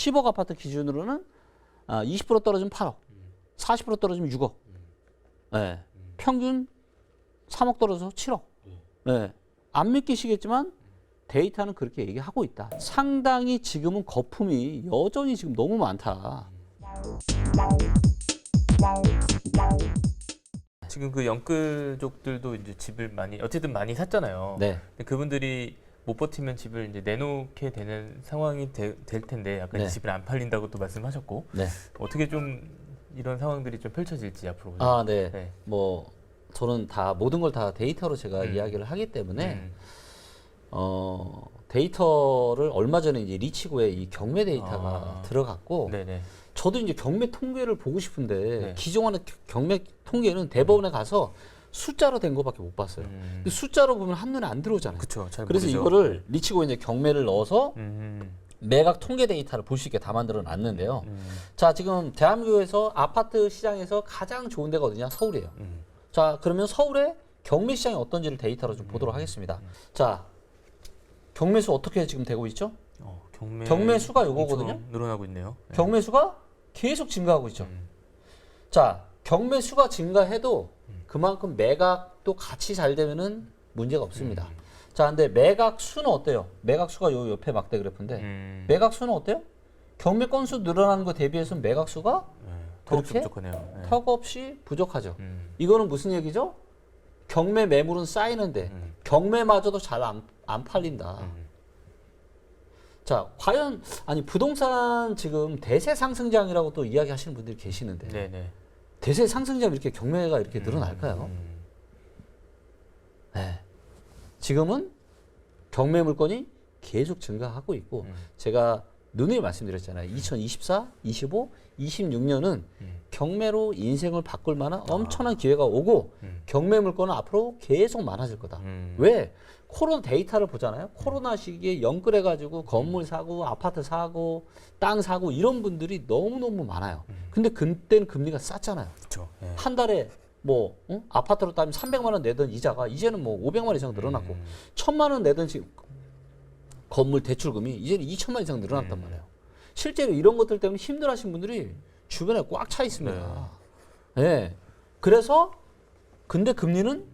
10억 아파트 기준으로는 20% 떨어지면 8억, 40% 떨어지면 6억. 네. 평균 3억 떨어져서 7억. 네. 안 믿기시겠지만 데이터는 그렇게 얘기하고 있다. 상당히 지금은 거품이 여전히 지금 너무 많다. 지금 그 영끌족들도 이제 집을 어쨌든 많이 샀잖아요. 네. 근데 그분들이 못 버티면 집을 이제 내놓게 되는 상황이 될 텐데 아까 네. 집을 안 팔린다고 또 말씀하셨고 네. 어떻게 좀 이런 상황들이 좀 펼쳐질지 앞으로. 네. 네. 뭐 저는 다 모든 걸 다 데이터로 제가 이야기를 하기 때문에 데이터를 얼마 전에 이제 리치고에 이 경매 데이터가 들어갔고 네네. 저도 이제 경매 통계를 보고 싶은데 네. 기존의 경매 통계는 대법원에 가서 숫자로 된 거밖에 못 봤어요. 근데 숫자로 보면 한눈에 안 들어오잖아요. 그렇죠. 잘 그래서 모르죠. 이거를 리치고 이제 경매를 넣어서 음. 매각 통계 데이터를 볼 수 있게 다 만들어 놨는데요. 자, 지금 대한민국에서 아파트 시장에서 가장 좋은 데가 어디냐? 서울이에요. 자, 그러면 서울의 경매 시장이 어떤지를 데이터로 좀 보도록 하겠습니다. 자, 경매 수 어떻게 지금 되고 있죠? 경매 수가 요거거든요. 늘어나고 있네요. 네. 경매 수가 계속 증가하고 있죠. 자, 경매 수가 증가해도 그만큼 매각도 같이 잘 되면은 문제가 없습니다. 자, 근데 매각 수는 어때요? 매각 수가 요 옆에 막대 그래프인데 매각 수는 어때요? 경매 건수 늘어나는 거 대비해서 매각 수가 턱없이 그렇게 부족하네요. 네. 턱없이 부족하죠. 이거는 무슨 얘기죠? 경매 매물은 쌓이는데 경매마저도 잘 안 팔린다. 자, 과연 아니 부동산 지금 대세 상승장이라고 또 이야기하시는 분들이 계시는데 네네. 대세 상승장 이렇게 경매가 이렇게 늘어날까요? 네. 지금은 경매 물건이 계속 증가하고 있고 제가 누누이 말씀드렸잖아요. 2024, 25, 26년은 경매로 인생을 바꿀 만한 엄청난 기회가 오고 경매 물건은 앞으로 계속 많아질 거다. 왜? 코로나 데이터를 보잖아요. 코로나 시기에 영끌해가지고 건물 사고 아파트 사고 땅 사고 이런 분들이 너무너무 많아요. 근데 그때는 금리가 쌌잖아요. 그렇죠. 네. 한 달에 뭐 아파트로 따면 300만 원 내던 이자가 이제는 뭐 500만 원 이상 늘어났고 1000만 원 내던 지금 건물 대출금이 이제는 2천만 이상 늘어났단 말이에요. 실제로 이런 것들 때문에 힘들어하시는 분들이 주변에 꽉 차 있습니다. 네. 그래서 근데 금리는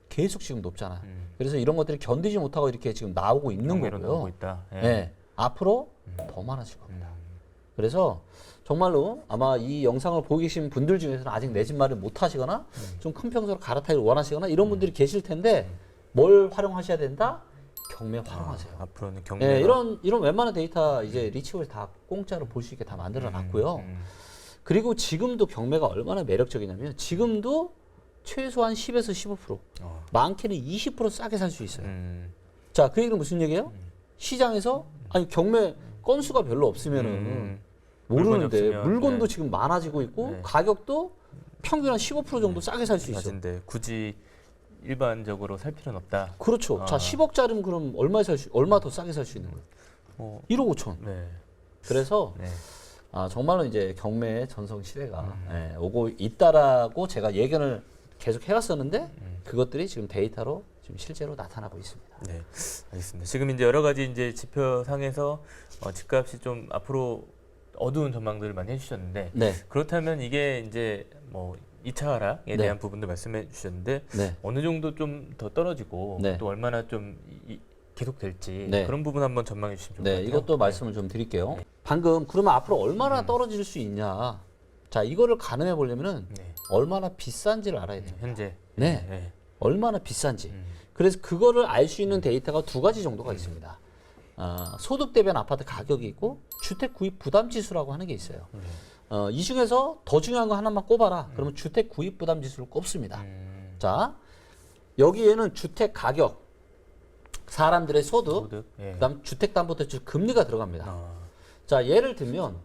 계속 지금 높잖아요. 그래서 이런 것들이 견디지 못하고 이렇게 지금 나오고 있는 거고요. 나오고 있다. 예. 네. 앞으로 더 많아질 겁니다. 그래서 정말로 아마 이 영상을 보고 계신 분들 중에서는 아직 내 집 마련 못 하시거나 좀 큰 평수로 갈아타기를 원하시거나 이런 분들이 계실 텐데 뭘 활용하셔야 된다? 경매 활용하세요. 앞으로는 경매. 네, 이런 웬만한 데이터 이제 리치고에서 다 공짜로 볼 수 있게 다 만들어 놨고요. 그리고 지금도 경매가 얼마나 매력적이냐면 지금도 최소한 10에서 15%, 많게는 20% 싸게 살 수 있어요. 자, 그 얘기는 무슨 얘기예요? 시장에서 아니 경매 건수가 별로 없으면은 모르는데 없으면, 물건도 네. 지금 많아지고 있고 네. 가격도 평균 한 15% 정도 싸게 살 수 있어. 낮은데 굳이 일반적으로 살 필요는 없다. 그렇죠. 자, 10억짜리면 그럼 얼마 더 싸게 살 수 있는 거예요? 1억 5천. 네. 그래서 네. 정말로 이제 경매 전성 시대가 오고 있다라고 제가 예견을 계속 해왔었는데 그것들이 지금 데이터로 지금 실제로 나타나고 있습니다. 네, 알겠습니다. 지금 이제 여러 가지 이제 지표상에서 집값이 좀 앞으로 어두운 전망들을 많이 해주셨는데 네. 그렇다면 이게 이제 뭐 2차 하락에 네. 대한 부분도 말씀해 주셨는데 네. 어느 정도 좀 더 떨어지고 네. 또 얼마나 좀 계속될지 네. 그런 부분 한번 전망해 주시면 좋을 것 네, 같아요. 이것도 말씀을 좀 드릴게요. 방금 그러면 앞으로 얼마나 떨어질 수 있냐? 자, 이거를 가늠해 보려면은 네. 얼마나 비싼지를 알아야 돼요. 현재. 네. 네. 얼마나 비싼지. 그래서 그거를 알 수 있는 데이터가 두 가지 정도가 있습니다. 소득 대비한 아파트 가격이 있고 주택 구입 부담 지수라고 하는 게 있어요. 이 중에서 더 중요한 거 하나만 꼽아라. 그러면 주택 구입 부담 지수를 꼽습니다. 자, 여기에는 주택 가격, 사람들의 소득, 예. 그다음 주택담보대출 금리가 들어갑니다. 자, 예를 들면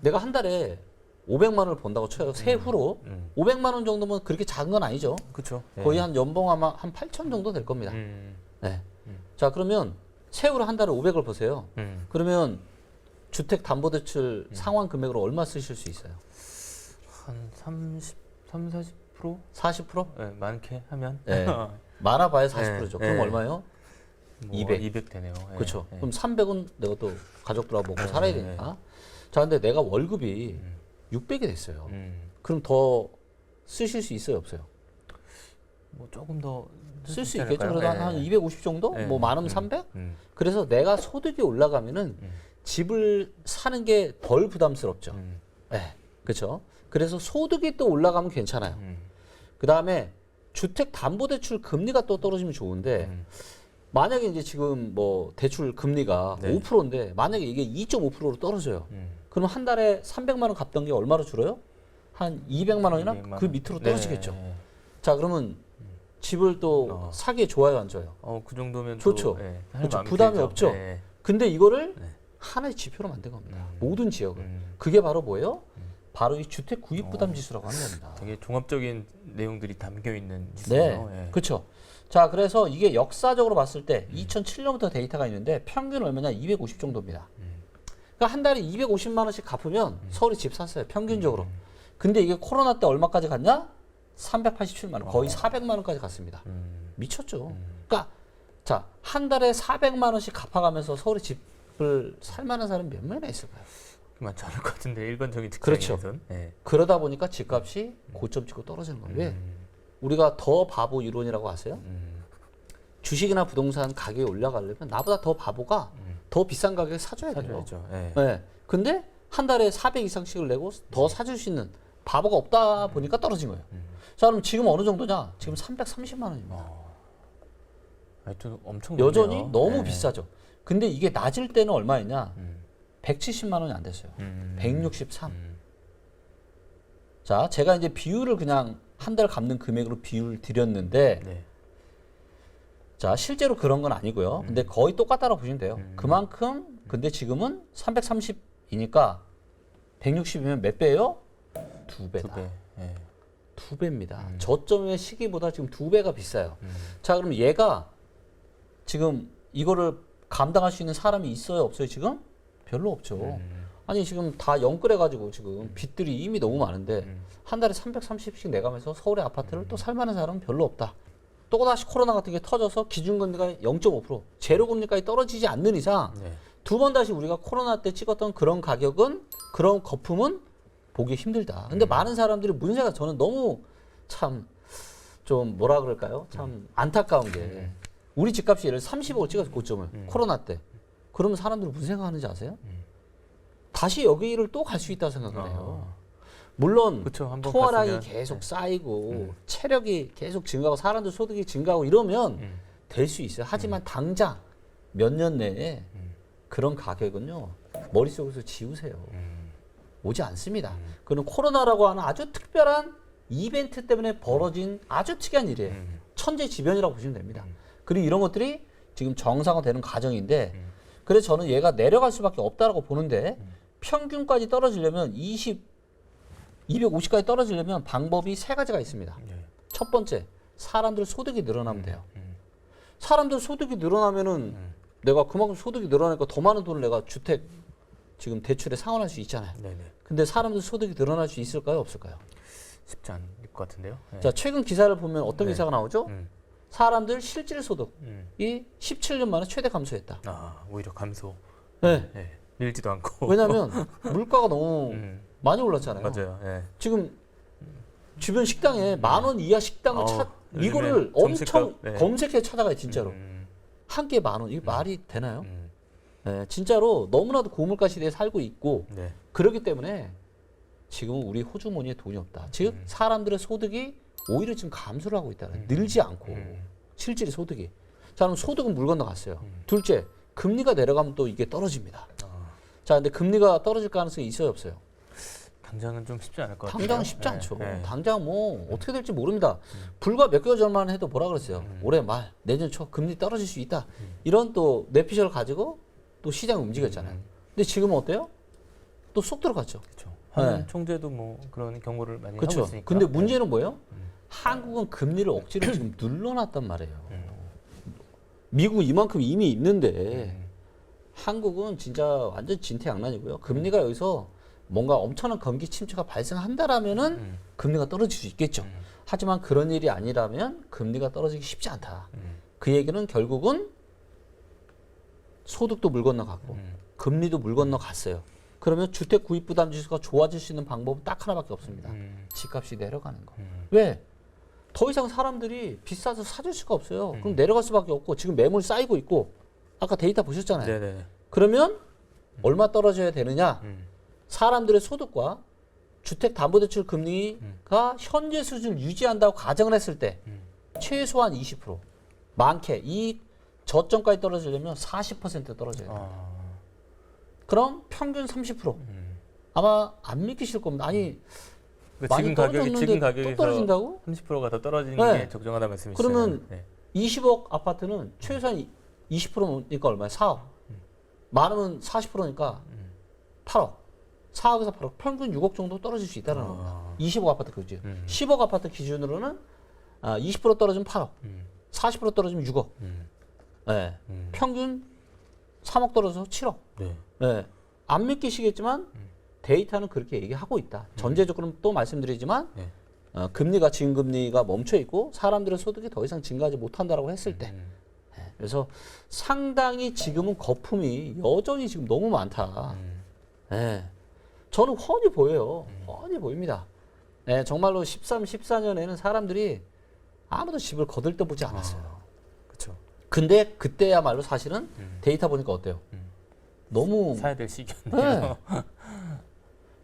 내가 한 달에 500만 원을 번다고 쳐요. 세후로 500만 원 정도면 그렇게 작은 건 아니죠. 그렇죠. 거의 한 연봉 아마 한 8천 정도 될 겁니다. 네. 자, 그러면 세후로 한 달에 500을 보세요. 그러면 주택담보대출 상환 금액으로 얼마 쓰실 수 있어요? 한 40%? 40%? 네, 많게 하면. 네. 많아봐야 40%죠. 네. 그럼 네. 얼마예요? 뭐 200. 200 되네요. 예. 그렇죠. 예. 그럼 300은 내가 또 가족들하고 먹고 살아야 되니까. 자, 근데 내가 월급이 600이 됐어요. 그럼 더 쓰실 수 있어요, 없어요? 뭐 조금 더 쓸 수 있겠죠. 그래도 한 250 정도? 네. 뭐 많으면 300? 그래서 내가 소득이 올라가면은 집을 사는 게 덜 부담스럽죠. 네, 그렇죠. 그래서 소득이 또 올라가면 괜찮아요. 그 다음에 주택담보대출 금리가 또 떨어지면 좋은데 만약에 이제 지금 뭐 대출 금리가 네. 5%인데 만약에 이게 2.5%로 떨어져요. 그럼 한 달에 300만 원 갚던 게 얼마로 줄어요? 한 200만 원이나 200만 그 원. 밑으로 네. 떨어지겠죠. 자, 그러면 집을 또 사기에 좋아요, 안 좋아요? 그 정도면 좋죠. 또, 예, 할 그렇죠. 마음이 부담이 들죠. 없죠. 네. 근데 이거를 네. 하나의 지표로 만든 겁니다. 모든 지역을. 음. 그게 바로 뭐예요? 바로 이 주택 구입 부담 지수라고 하는 겁니다. 되게 종합적인 내용들이 담겨 있는 네, 지수네요. 예. 그렇죠. 자, 그래서 이게 역사적으로 봤을 때 2007년부터 데이터가 있는데 평균 얼마냐? 250 정도입니다. 그러니까 한 달에 250만 원씩 갚으면 서울에 집 샀어요. 평균적으로. 근데 이게 코로나 때 얼마까지 갔냐? 387만 원, 거의 400만 원까지 갔습니다. 미쳤죠. 그러니까 자, 한 달에 400만 원씩 갚아가면서 서울에 집을 살 만한 사람이 몇 명이나 있을까요? 많지 않을 것 같은데 일반적인 그렇죠. 직장인에선. 예. 그러다 보니까 집값이 고점 찍고 떨어지는 거예요. 왜? 우리가 더 바보 이론이라고 아세요? 주식이나 부동산 가격이 올라가려면 나보다 더 바보가 더 비싼 가격에 사줘야 돼요. 사줘야죠. 예. 네. 근데 한 달에 400 이상씩을 내고 더 사줄 수 있는 바보가 없다 보니까 떨어진 거예요. 자, 그럼 지금 어느 정도냐? 지금 330만 원입니다. 하여튼 엄청 여전히 높네요. 너무 예. 비싸죠. 근데 이게 낮을 때는 얼마였냐? 170만 원이 안 됐어요. 163. 자, 제가 이제 비율을 그냥 한 달 갚는 금액으로 비율을 드렸는데, 네. 자, 실제로 그런 건 아니고요. 근데 거의 똑같다고 보시면 돼요. 그만큼, 근데 지금은 330이니까 160이면 몇 배예요? 두 배다. 2배. 예. 두 배입니다. 저점의 시기보다 지금 두 배가 비싸요. 자, 그럼 얘가 지금 이거를 감당할 수 있는 사람이 있어요, 없어요, 지금? 별로 없죠. 아니, 지금 다 영끌해가지고 지금 빚들이 이미 너무 많은데 한 달에 330씩 내가면서 서울의 아파트를 또 살만한 사람은 별로 없다. 또다시 코로나 같은 게 터져서 기준금리가 0.5%, 제로금리까지 떨어지지 않는 이상 네. 두 번 다시 우리가 코로나 때 찍었던 그런 가격은, 그런 거품은 보기 힘들다. 근데 많은 사람들이 문제가 저는 너무 참 좀 뭐라 그럴까요? 참 안타까운 게 우리 집값이 예를 들어 30억을 찍어서 고점을 코로나 때. 그러면 사람들은 무슨 생각하는지 아세요? 다시 여기를 또 갈 수 있다고 생각을 해요. 물론 그쵸, 한번 투어량이 갔으면, 계속 쌓이고 체력이 계속 증가하고 사람들 소득이 증가하고 이러면 될 수 있어요. 하지만 당장 몇 년 내에 그런 가격은요, 머릿속에서 지우세요. 오지 않습니다. 그는 코로나라고 하는 아주 특별한 이벤트 때문에 벌어진 아주 특이한 일이에요. 천재지변이라고 보시면 됩니다. 그리고 이런 것들이 지금 정상화되는 과정인데, 그래서 저는 얘가 내려갈 수밖에 없다라고 보는데, 평균까지 떨어지려면 250까지 떨어지려면 방법이 세 가지가 있습니다. 네. 첫 번째, 사람들 소득이 늘어나면 돼요. 사람들 소득이 늘어나면은 내가 그만큼 소득이 늘어나니까 더 많은 돈을 내가 주택 지금 대출에 상환할 수 있잖아요. 네네. 근데 사람들 소득이 늘어날 수 있을까요, 없을까요? 쉽지 않을 것 같은데요. 예. 자, 최근 기사를 보면 어떤 네. 기사가 나오죠? 사람들 실질 소득이 17년 만에 최대 감소했다. 오히려 감소. 네. 예. 밀지도 않고. 왜냐하면 물가가 너무 많이 올랐잖아요. 맞아요. 예. 지금 주변 식당에 10,000원 이하 식당을 요즘에 이거를 점심값, 엄청 네. 검색해 찾아가요, 진짜로. 한 끼에 10,000원. 이게 말이 되나요? 음. 네, 진짜로 너무나도 고물가 시대에 살고 있고, 네. 그렇기 때문에 지금은 우리 호주머니에 돈이 없다. 즉 사람들의 소득이 오히려 지금 감소를 하고 있다는, 늘지 않고 실질의 소득이. 자, 그럼 소득은 물 건너갔어요. 둘째, 금리가 내려가면 또 이게 떨어집니다. 자, 근데 금리가 떨어질 가능성이 있어요, 없어요? 당장은 좀 쉽지 않을 것 같아요. 당장은 쉽지 예. 않죠. 예. 당장 뭐 어떻게 될지 모릅니다. 불과 몇 개월 전만 해도 뭐라 그랬어요? 올해 말, 내년 초 금리 떨어질 수 있다. 이런 또 내피셜을 가지고 또 시장이 움직였잖아요. 근데 지금은 어때요? 또 쏙 들어갔죠. 그렇죠. 한 네. 총재도 뭐 그런 경고를 많이 하고 그렇죠. 있으니까. 근데 문제는 뭐예요? 한국은 금리를 억지로 지금 눌러놨단 말이에요. 미국 이만큼 이미 있는데 한국은 진짜 완전 진퇴양난이고요. 금리가 여기서 뭔가 엄청난 경기 침체가 발생한다라면은 금리가 떨어질 수 있겠죠. 하지만 그런 일이 아니라면 금리가 떨어지기 쉽지 않다. 그 얘기는 결국은 소득도 물 건너갔고 금리도 물 건너갔어요. 그러면 주택 구입 부담 지수가 좋아질 수 있는 방법은 딱 하나밖에 없습니다. 집값이 내려가는 거. 왜? 더 이상 사람들이 비싸서 사줄 수가 없어요. 그럼 내려갈 수밖에 없고 지금 매물 쌓이고 있고 아까 데이터 보셨잖아요. 네네. 그러면 얼마 떨어져야 되느냐? 사람들의 소득과 주택담보대출 금리가 현재 수준을 유지한다고 가정을 했을 때 최소한 20% 많게 이 저점까지 떨어지려면 40% 떨어져야 돼요. 그럼 평균 30%. 아마 안 믿기실 겁니다. 아니 많이 떨어졌는데 또 떨어진다고? 30%가 더 떨어지는 네. 게 적정하다 말씀이시잖아요. 그러면 네. 20억 아파트는 최소한 20%니까 얼마야? 4억. 많으면 40%니까 8억. 4억에서 8억. 평균 6억 정도 떨어질 수 있다는 겁니다. 20억 아파트 그지? 10억 아파트 기준으로는 20% 떨어지면 8억. 40% 떨어지면 6억. 네. 평균 3억 떨어져서 7억. 네. 네. 안 믿기시겠지만 데이터는 그렇게 얘기하고 있다. 전제적으로는 또 말씀드리지만 네. 금리가 지금 금리가 멈춰 있고 사람들의 소득이 더 이상 증가하지 못한다라고 했을 때, 네. 그래서 상당히 지금은 거품이 여전히 지금 너무 많다. 네. 저는 훤히 보여요. 훤히 보입니다. 네, 정말로 13, 14년에는 사람들이 아무도 집을 거들떠보지 않았어요. 그렇죠. 근데 그때야말로 사실은 데이터 보니까 어때요? 너무 사야 될 시기였네요. 네.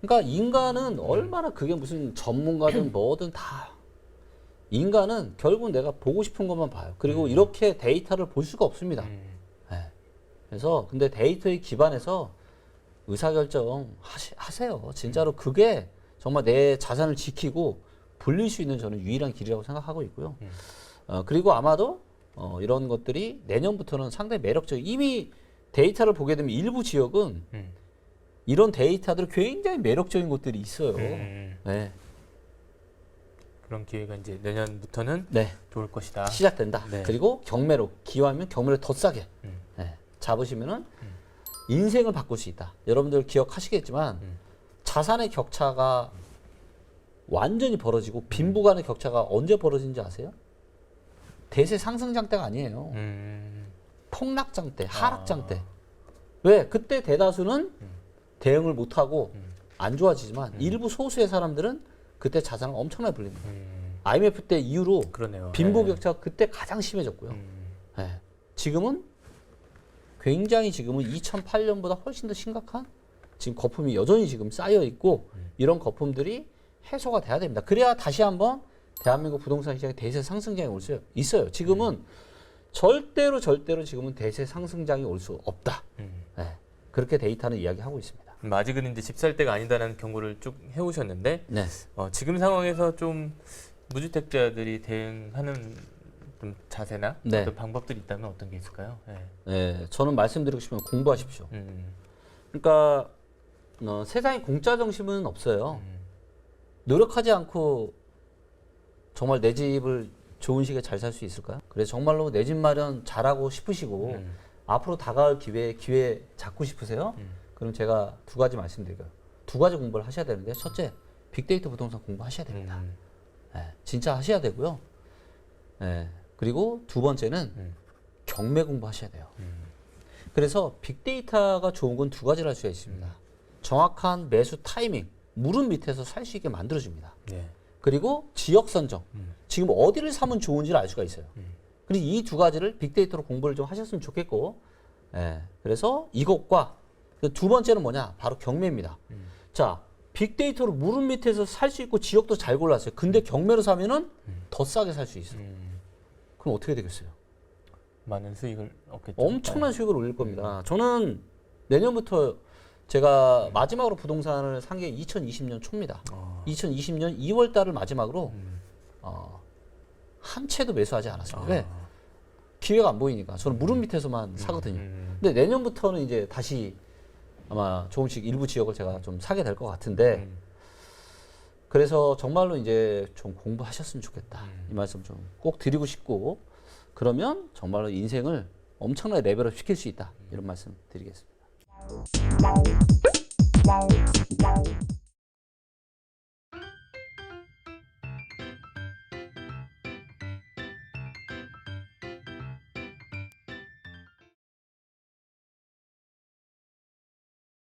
그러니까 인간은 얼마나 그게 무슨 전문가든 뭐든 다 인간은 결국 내가 보고 싶은 것만 봐요. 그리고 이렇게 데이터를 볼 수가 없습니다. 네. 그래서 근데 데이터에 기반해서 의사결정 하세요. 진짜로 그게 정말 내 자산을 지키고 불릴 수 있는 저는 유일한 길이라고 생각하고 있고요. 그리고 아마도 이런 것들이 내년부터는 상당히 매력적인 이미 데이터를 보게 되면 일부 지역은 이런 데이터들이 굉장히 매력적인 곳들이 있어요. 네. 그런 기회가 이제 내년부터는 네. 좋을 것이다. 시작된다. 네. 그리고 경매로 기왕이면 경매를 더 싸게 네. 잡으시면은 인생을 바꿀 수 있다. 여러분들 기억하시겠지만 자산의 격차가 완전히 벌어지고 빈부 간의 격차가 언제 벌어진지 아세요? 대세 상승장 때가 아니에요. 폭락장 때, 하락장 때. 왜? 그때 대다수는 대응을 못하고 안 좋아지지만 일부 소수의 사람들은 그때 자산을 엄청나게 불립니다. IMF 때 이후로 그러네요. 빈부 네. 격차가 그때 가장 심해졌고요. 네. 지금은 굉장히 지금은 2008년보다 훨씬 더 심각한 지금 거품이 여전히 지금 쌓여 있고 이런 거품들이 해소가 돼야 됩니다. 그래야 다시 한번 대한민국 부동산 시장에 대세 상승장이 올 수 있어요. 지금은 절대로 지금은 대세 상승장이 올 수 없다. 네. 그렇게 데이터는 이야기하고 있습니다. 아직은 이제 집 살 때가 아니다라는 경고를 쭉 해오셨는데 네. 지금 상황에서 좀 무주택자들이 대응하는 좀 자세나 네. 어떤 방법들이 있다면 어떤 게 있을까요? 네. 네, 저는 말씀드리고 싶으면 공부하십시오. 그러니까 세상에 공짜 정신은 없어요. 노력하지 않고 정말 내 집을 좋은 시기에 잘 살 수 있을까요? 그래서 정말로 내 집 마련 잘하고 싶으시고 앞으로 다가올 기회 잡고 싶으세요? 그럼 제가 두 가지 말씀드릴게요. 두 가지 공부를 하셔야 되는데 첫째, 빅데이터 부동산 공부하셔야 됩니다. 네, 진짜 하셔야 되고요. 네, 그리고 두 번째는 경매 공부하셔야 돼요. 그래서 빅데이터가 좋은 건 두 가지를 할 수가 있습니다. 정확한 매수 타이밍, 무릎 밑에서 살 수 있게 만들어줍니다. 네. 그리고 지역 선정, 지금 어디를 사면 좋은지를 알 수가 있어요. 그리고 이 두 가지를 빅데이터로 공부를 좀 하셨으면 좋겠고, 예, 그래서 이것과 두 번째는 뭐냐? 바로 경매입니다. 자, 빅데이터로 무릎 밑에서 살 수 있고 지역도 잘 골랐어요. 근데 경매로 사면은 더 싸게 살 수 있어요. 그럼 어떻게 되겠어요? 많은 수익을 얻겠죠. 엄청난 수익을 올릴 겁니다. 저는 내년부터 제가 마지막으로 부동산을 산 게 2020년 초입니다. 2020년 2월 달을 마지막으로 한 채도 매수하지 않았습니다. 왜? 기회가 안 보이니까. 저는 무릎 밑에서만 사거든요. 근데 내년부터는 이제 다시 아마 조금씩 일부 지역을 제가 좀 사게 될 것 같은데 그래서 정말로 이제 좀 공부하셨으면 좋겠다. 이 말씀 좀 꼭 드리고 싶고 그러면 정말로 인생을 엄청나게 레벨업 시킬 수 있다. 이런 말씀 드리겠습니다.